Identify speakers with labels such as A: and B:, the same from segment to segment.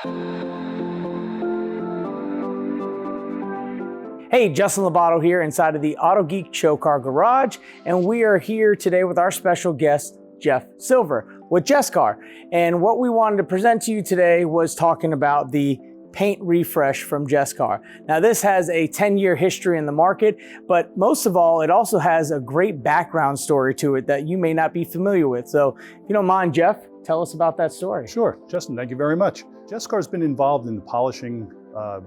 A: Hey, Justin Lobato here inside of the Autogeek Show Car Garage, and we are here today with our special guest, Jeff Silver with Jescar. And what we wanted to present to you today was talking about the paint refresh from Jescar. Now, this has a 10-year history in the market, but most of all, it also has a great background story to it that you may not be familiar with. So if you don't mind, Jeff, tell us about that story.
B: Sure, Justin, thank you very much. Jescar's been involved in the polishing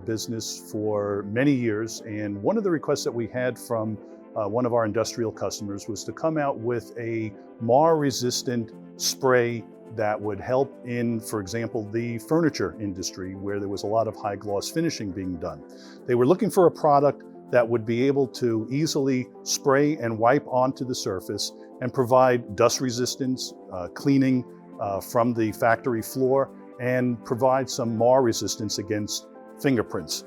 B: business for many years, and one of the requests that we had from one of our industrial customers was to come out with a mar-resistant spray that would help in, for example, the furniture industry where there was a lot of high gloss finishing being done. They were looking for a product that would be able to easily spray and wipe onto the surface and provide dust resistance, cleaning from the factory floor, and provide some mar resistance against fingerprints.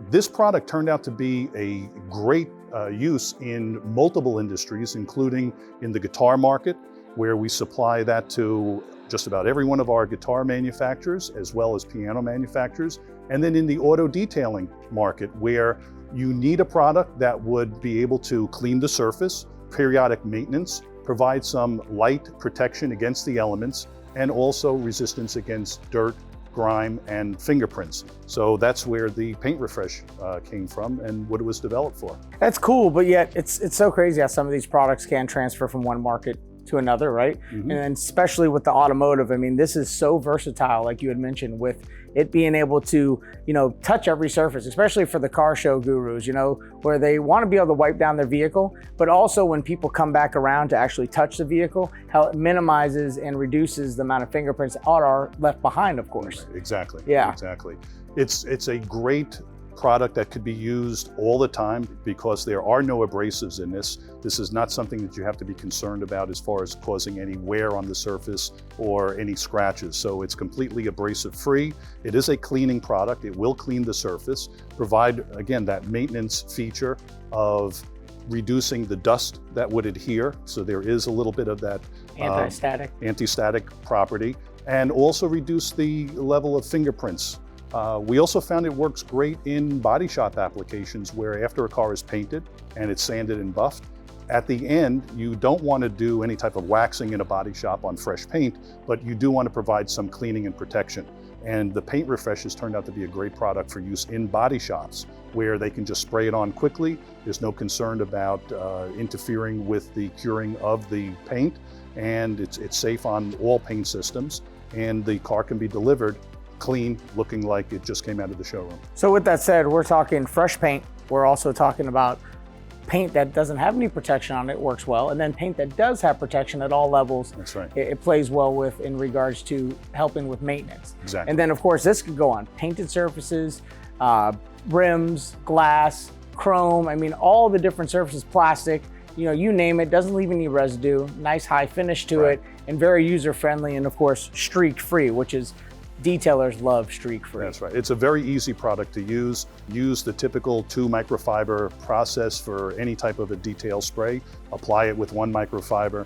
B: This product turned out to be a great use in multiple industries, including in the guitar market, where we supply that to just about every one of our guitar manufacturers, as well as piano manufacturers, and then in the auto detailing market, where you need a product that would be able to clean the surface, periodic maintenance, provide some light protection against the elements, and also resistance against dirt, grime, and fingerprints. So that's where the paint refresh came from and what it was developed for.
A: That's cool, but yet it's so crazy how some of these products can transfer from one market to another, right? Mm-hmm. And especially with the automotive, I mean, this is so versatile, like you had mentioned, with it being able to, touch every surface, especially for the car show gurus, where they want to be able to wipe down their vehicle, but also when people come back around to actually touch the vehicle, how it minimizes and reduces the amount of fingerprints that are left behind, of course.
B: Exactly.
A: Yeah.
B: Exactly. It's a great product that could be used all the time because there are no abrasives in this. This is not something that you have to be concerned about as far as causing any wear on the surface or any scratches. So it's completely abrasive free. It is a cleaning product. It will clean the surface, provide, again, that maintenance feature of reducing the dust that would adhere. So there is a little bit of that anti-static property, and also reduce the level of fingerprints. We also found it works great in body shop applications where after a car is painted and it's sanded and buffed, at the end, you don't want to do any type of waxing in a body shop on fresh paint, but you do want to provide some cleaning and protection. And the paint refresh has turned out to be a great product for use in body shops where they can just spray it on quickly. There's no concern about interfering with the curing of the paint, and it's safe on all paint systems, and the car can be delivered clean, looking like it just came out of the showroom.
A: So with that said, we're talking fresh paint. We're also talking about paint that doesn't have any protection on it, works well, and then paint that does have protection at all levels.
B: That's right.
A: It plays well with in regards to helping with maintenance.
B: Exactly.
A: And then of course this could go on painted surfaces, rims, glass, chrome, I mean all the different surfaces, plastic, you name it, doesn't leave any residue, nice high finish to it, and very user-friendly, and of course streak-free, which is detailers love streak-free.
B: That's right. It's a very easy product to use. Use the typical 2 microfiber process for any type of a detail spray. Apply it with 1 microfiber,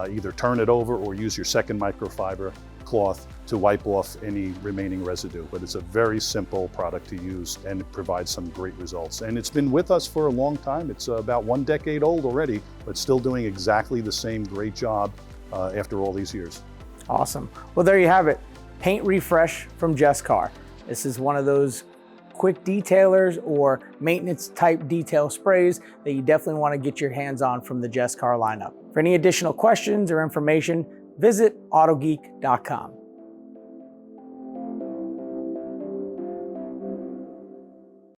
B: either turn it over or use your second microfiber cloth to wipe off any remaining residue. But it's a very simple product to use, and it provides some great results. And it's been with us for a long time. It's about 1 decade old already, but still doing exactly the same great job after all these years.
A: Awesome. Well, there you have it. Paint refresh from Jescar. This is one of those quick detailers or maintenance type detail sprays that you definitely want to get your hands on from the Jescar lineup. For any additional questions or information, visit autogeek.com.